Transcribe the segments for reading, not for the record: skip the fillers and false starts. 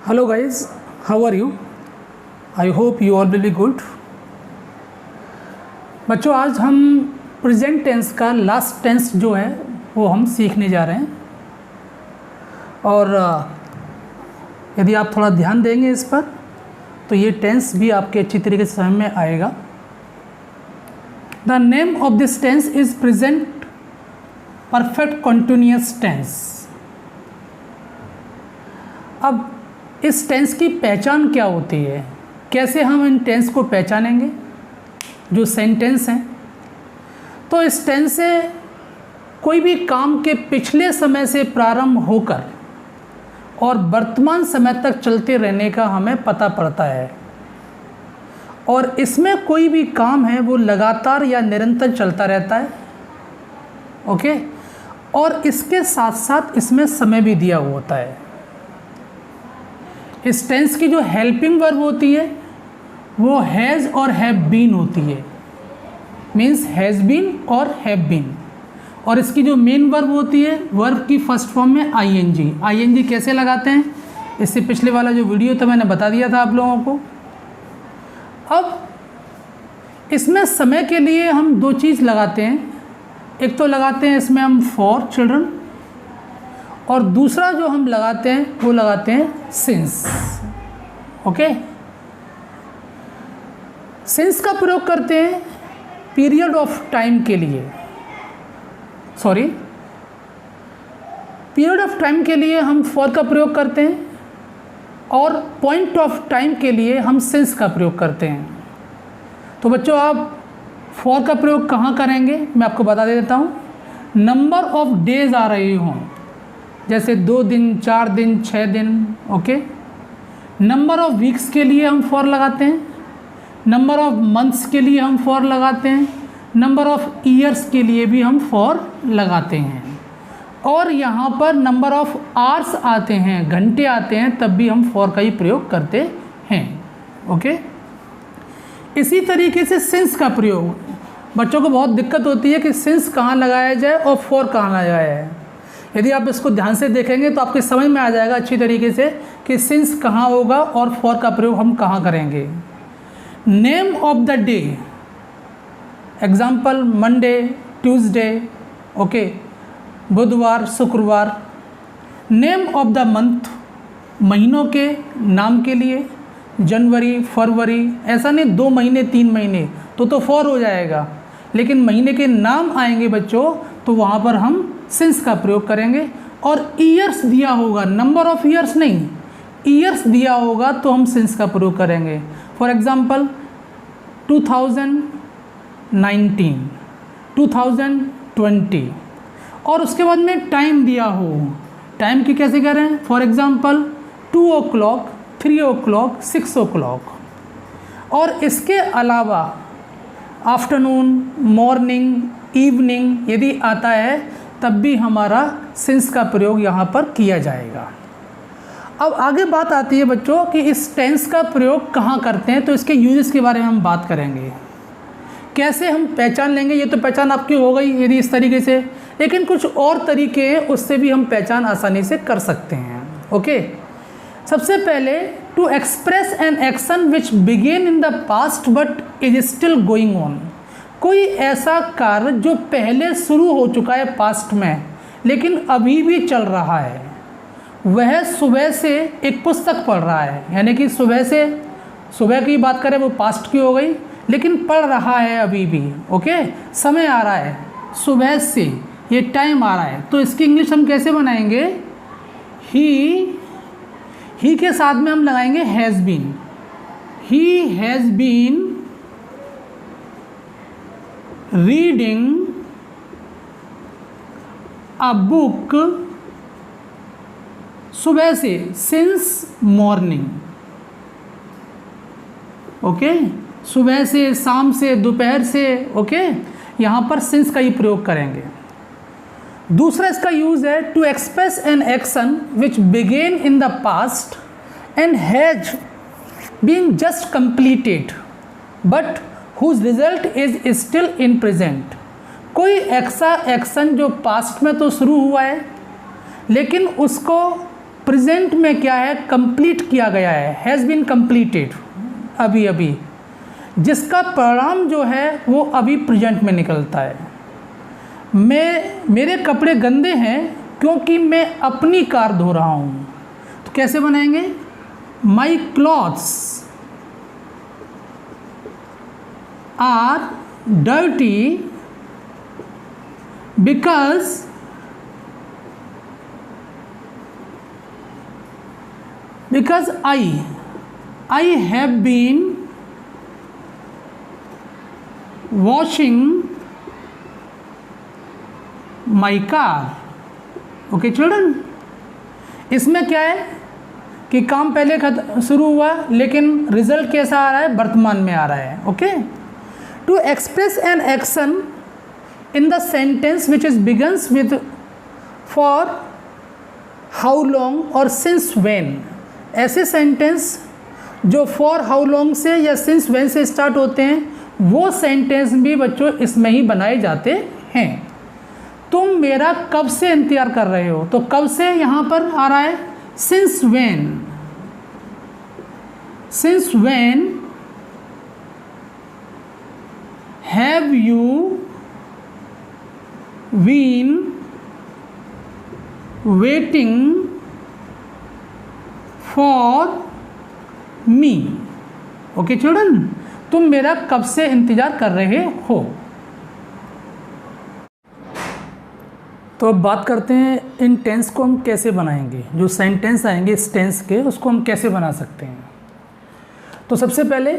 Hello guys, how are you? I hope you all will be good. बच्चों आज हम present tense का last tense जो है वो हम सीखने जा रहे हैं और यदि आप थोड़ा ध्यान देंगे इस पर तो ये टेंस भी आपके अच्छी तरीके से समझ में आएगा. The name of this tense is present perfect continuous tense. अब इस टेंस की पहचान क्या होती है, कैसे हम इन टेंस को पहचानेंगे जो सेंटेंस हैं. तो इस टेंस से कोई भी काम के पिछले समय से प्रारंभ होकर और वर्तमान समय तक चलते रहने का हमें पता पड़ता है और इसमें कोई भी काम है वो लगातार या निरंतर चलता रहता है. ओके, और इसके साथ साथ इसमें समय भी दिया हुआ होता है. इस टेंस की जो हेल्पिंग वर्ब होती है वो हैज़ और हैव बीन होती है, मीन्स हैज़ बीन और हैव बीन. और इसकी जो मेन वर्ब होती है वर्ब की फर्स्ट फॉर्म में आईएनजी. आईएनजी कैसे लगाते हैं, इससे पिछले वाला जो वीडियो था मैंने बता दिया था आप लोगों को. अब इसमें समय के लिए हम दो चीज़ लगाते हैं. एक तो लगाते हैं इसमें हम फॉर चिल्ड्रन और दूसरा जो हम लगाते हैं वो लगाते हैं सिंस. ओके, सिंस का प्रयोग करते हैं पीरियड ऑफ टाइम के लिए, पीरियड ऑफ टाइम के लिए हम फॉर का प्रयोग करते हैं और पॉइंट ऑफ टाइम के लिए हम सिंस का प्रयोग करते हैं. तो बच्चों आप फॉर का प्रयोग कहाँ करेंगे मैं आपको बता देता हूँ. नंबर ऑफ डेज आ रहे हों, जैसे 2 दिन, 4 दिन, 6 दिन. ओके, नंबर ऑफ वीक्स के लिए हम फॉर लगाते हैं, नंबर ऑफ मंथ्स के लिए हम फॉर लगाते हैं, नंबर ऑफ ईयर्स के लिए भी हम फॉर लगाते हैं. और यहाँ पर नंबर ऑफ आवर्स आते हैं, घंटे आते हैं, तब भी हम फॉर का ही प्रयोग करते हैं. ओके, इसी तरीके से सिंस का प्रयोग. बच्चों को बहुत दिक्कत होती है कि सिंस कहाँ लगाया जाए और फॉर कहाँ लगाया जाए. यदि आप इसको ध्यान से देखेंगे तो आपके समझ में आ जाएगा अच्छी तरीके से कि सिंस कहाँ होगा और फॉर का प्रयोग हम कहाँ करेंगे. Name of the day, example Monday, Tuesday. Okay, बुधवार, शुक्रवार. नेम ऑफ द मंथ, महीनों के नाम के लिए, जनवरी, फरवरी. ऐसा नहीं 2 महीने 3 महीने तो फॉर हो जाएगा, लेकिन महीने के नाम आएंगे बच्चों तो वहाँ पर हम सिंस का प्रयोग करेंगे. और ईयर्स दिया होगा, नंबर ऑफ ईयर्स नहीं, ईयर्स दिया होगा तो हम सिंस का प्रयोग करेंगे. For example 2019, 2020. और उसके बाद में टाइम दिया हो, टाइम की कैसे करें. For example 2 o'clock, 3 o'clock, 6 o'clock. और इसके अलावा आफ्टरनून, मॉर्निंग, इवनिंग यदि आता है तब भी हमारा सिंस का प्रयोग यहाँ पर किया जाएगा. अब आगे बात आती है बच्चों कि इस टेंस का प्रयोग कहाँ करते हैं, तो इसके यूजेस के बारे में हम बात करेंगे. कैसे हम पहचान लेंगे, ये तो पहचान आपकी हो गई यदि इस तरीके से, लेकिन कुछ और तरीके हैं उससे भी हम पहचान आसानी से कर सकते हैं. ओके, सबसे पहले to express an action which began in the past but is still going on. कोई ऐसा कार्य जो पहले शुरू हो चुका है पास्ट में लेकिन अभी भी चल रहा है. वह सुबह से एक पुस्तक पढ़ रहा है, यानी कि सुबह की बात करें वो पास्ट की हो गई, लेकिन पढ़ रहा है अभी भी. ओके, समय आ रहा है, सुबह से ये टाइम आ रहा है, तो इसकी इंग्लिश हम कैसे बनाएंगे. ही के साथ में हम लगाएंगे has been. He has been reading a book सुबह से, सिंस मॉर्निंग. ओके, सुबह से, शाम से, दोपहर से. ओके, यहाँ पर सिंस का ही प्रयोग करेंगे. दूसरा इसका यूज है to express an action which began in the past and has been just completed but whose result is still in present. कोई ऐसा एक्शन जो पास्ट में तो शुरू हुआ है लेकिन उसको प्रेजेंट में क्या है, कंप्लीट किया गया है, हैज़ बीन कंप्लीटेड, अभी अभी, जिसका परिणाम जो है वो अभी प्रेजेंट में निकलता है। मेरे कपड़े गंदे हैं क्योंकि मैं अपनी कार धो रहा हूँ। तो कैसे बनाएंगे, my clothes are dirty because I have been washing my car. Okay children, इसमें क्या है कि काम पहले शुरू हुआ लेकिन रिजल्ट कैसा आ रहा है, वर्तमान में आ रहा है। Okay, to express an action in the sentence which is begins with for, how long और सिंस व्हेन, ऐसे सेंटेंस जो फॉर, हाउ लॉन्ग से या सिंस व्हेन से स्टार्ट होते हैं, वो सेंटेंस भी बच्चों इसमें ही बनाए जाते हैं। तुम मेरा कब से इंतजार कर रहे हो, तो कब से यहाँ पर आ रहा है, since when, since when have you been waiting for me. Okay children, तुम मेरा कब से इंतजार कर रहे हो। तो अब बात करते हैं इन टेंस को हम कैसे बनाएंगे, जो सेंटेंस आएंगे इस टेंस के, उसको हम कैसे बना सकते हैं। तो सबसे पहले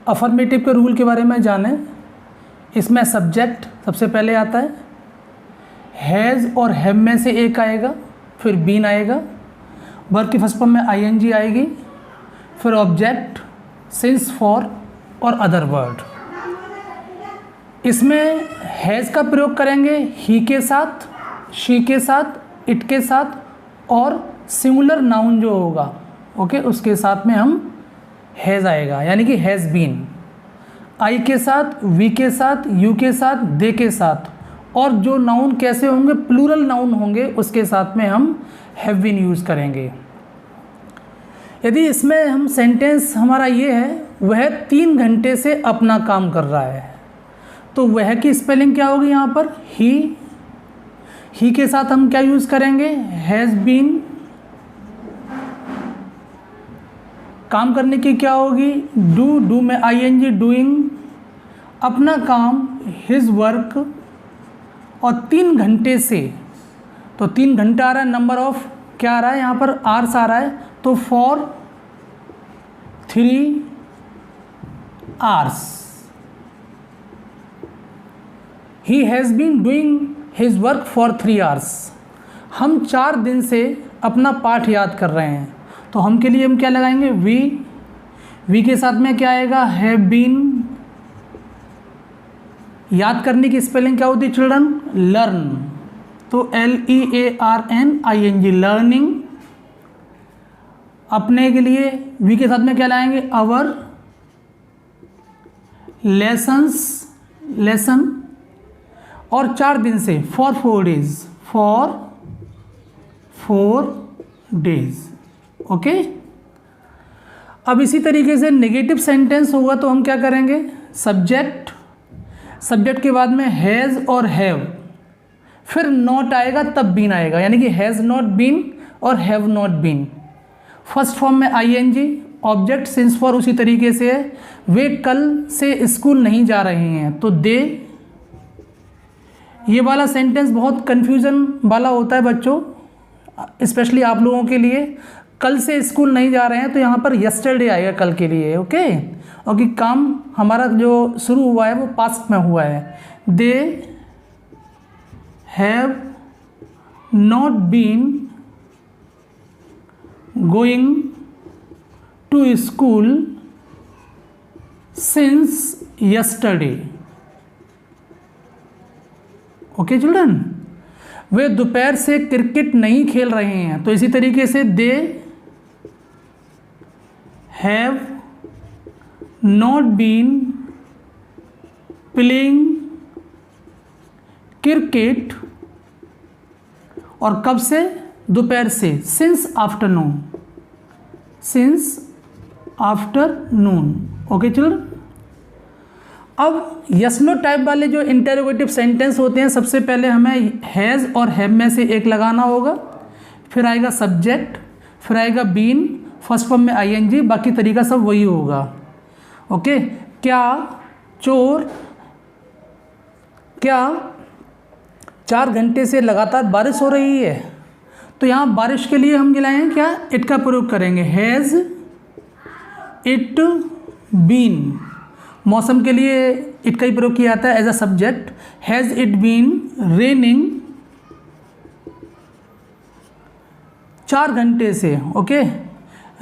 अफर्मेटिव के रूल के बारे में जानें। इसमें सब्जेक्ट सबसे पहले आता है, हैज़ और हैव में से एक आएगा, फिर बीन आएगा, वर्ब की फर्स्ट फॉर्म में आईएनजी आएगी, फिर ऑब्जेक्ट, सिंस, फॉर और अदर वर्ड। इसमें हैज़ का प्रयोग करेंगे ही के साथ, शी के साथ, इट के साथ और सिंगुलर नाउन जो होगा ओके उसके साथ में हम हैज़ आएगा, यानी कि हैज़ बीन। आई के साथ, वी के साथ, यू के साथ, दे के साथ, और जो नाउन कैसे होंगे, प्लूरल नाउन होंगे, उसके साथ में हम हैव बीन यूज़ करेंगे। यदि इसमें हम सेंटेंस हमारा ये है, वह 3 घंटे से अपना काम कर रहा है, तो वह की स्पेलिंग क्या होगी यहाँ पर, ही के साथ हम क्या यूज़ करेंगे, हैज़ बीन। काम करने की क्या होगी, डू में आईएनजी, डूइंग, अपना काम, हिज वर्क, और 3 घंटे से, तो 3 घंटा आ रहा है, नंबर ऑफ क्या आ रहा है यहाँ पर, आवर्स आ रहा है, तो for 3 hours he has been doing his work for 3 hours. हम 4 दिन से अपना पाठ याद कर रहे हैं, तो हम के लिए हम क्या लगाएंगे, वी के साथ में क्या आएगा, हैव बीन। याद करने की स्पेलिंग क्या होती है चिल्ड्रन, लर्न, तो LEARNING, लर्निंग। अपने के लिए वी के साथ में क्या लाएंगे, आवर, लेसन्स, लेसन, और 4 दिन से for 4 days, for 4 days. Okay, अब इसी तरीके से नेगेटिव सेंटेंस होगा तो हम क्या करेंगे, सब्जेक्ट, सब्जेक्ट के बाद में हैज़ और हैव, फिर नॉट आएगा तब बीन आएगा, यानी कि हैज़ नॉट बीन और have not been. First form में आईएनजी, ऑब्जेक्ट, सिंस, फॉर उसी तरीके से है। वे कल से स्कूल नहीं जा रहे हैं, तो दे। ये वाला सेंटेंस बहुत कन्फ्यूज़न वाला होता है बच्चों, स्पेशली आप लोगों के लिए। कल से स्कूल नहीं जा रहे हैं, तो यहाँ पर यस्टरडे आएगा कल के लिए, ओके। और कि काम हमारा जो शुरू हुआ है वो पास्ट में हुआ है। They have not been going to school since yesterday. Okay children, वे दोपहर से क्रिकेट नहीं खेल रहे हैं, तो इसी तरीके से they have not been playing cricket, और कब से, दोपहर से, since afternoon, since afternoon. Okay children. अब यस नो टाइप वाले जो इंटेरोगेटिव सेंटेंस होते हैं, सबसे पहले हमें हैज़ और हैव में से एक लगाना होगा, फिर आएगा सब्जेक्ट, फिर आएगा बीन, फर्स्ट फॉर्म में आईएनजी, बाकी तरीका सब वही होगा। ओके। क्या चोर, क्या 4 घंटे से लगातार बारिश हो रही है? तो यहाँ बारिश के लिए हम गिलाएं क्या, इट का प्रयोग करेंगे, हैज़ इट बीन। मौसम के लिए इट का ही प्रयोग किया जाता है as a subject, has it been raining 4 घंटे से। ओके।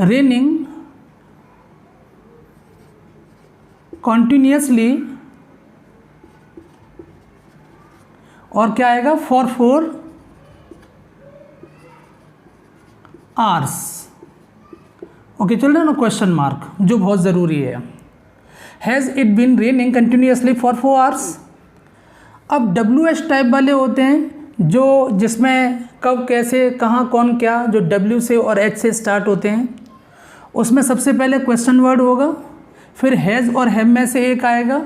रेनिंग कॉन्टिन्यूसली, और क्या आएगा, for 4 hours. Okay children, question mark जो बहुत ज़रूरी है। Has it been raining continuously for 4 hours. अब WH टाइप वाले होते हैं जो जिसमें कब, कैसे, कहाँ, कौन, क्या, जो W से और H से स्टार्ट होते हैं, उसमें सबसे पहले क्वेश्चन वर्ड होगा, फिर हैज़ और हैव में से एक आएगा,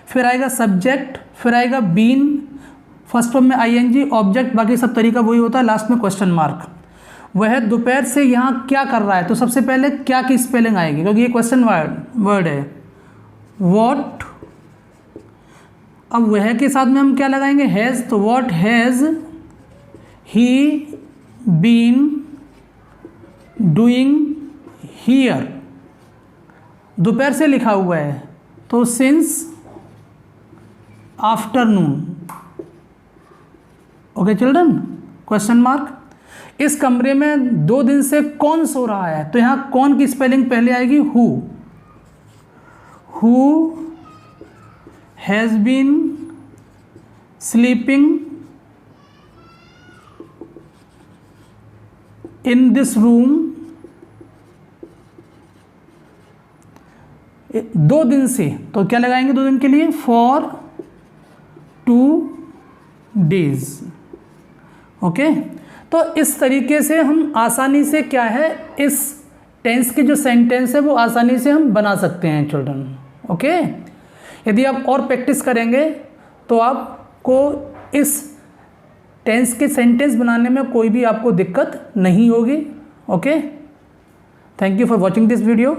फिर आएगा सब्जेक्ट, फिर आएगा बीन, फर्स्ट फॉर्म में आईएनजी, ऑब्जेक्ट, बाकी सब तरीका वही होता है, लास्ट में क्वेश्चन मार्क। वह दोपहर से यहाँ क्या कर रहा है, तो सबसे पहले क्या की स्पेलिंग आएगी, क्योंकि ये क्वेश्चन वर्ड है, वॉट। अब वह के साथ में हम क्या लगाएंगे, हैज़, तो what has he been doing here. दोपहर से लिखा हुआ है तो since afternoon. Okay children, question mark. इस कमरे में 2 दिन से कौन सो रहा है, तो यहाँ कौन की स्पेलिंग पहले आएगी, who has been sleeping in this room 2 दिन से, तो क्या लगाएंगे 2 दिन के लिए, फॉर 2 डेज। ओके। तो इस तरीके से हम आसानी से क्या है, इस टेंस के जो सेंटेंस है वो आसानी से हम बना सकते हैं चिल्ड्रन। ओके। यदि आप और प्रैक्टिस करेंगे तो आपको इस टेंस के सेंटेंस बनाने में कोई भी आपको दिक्कत नहीं होगी। Okay. Thank you for watching this video.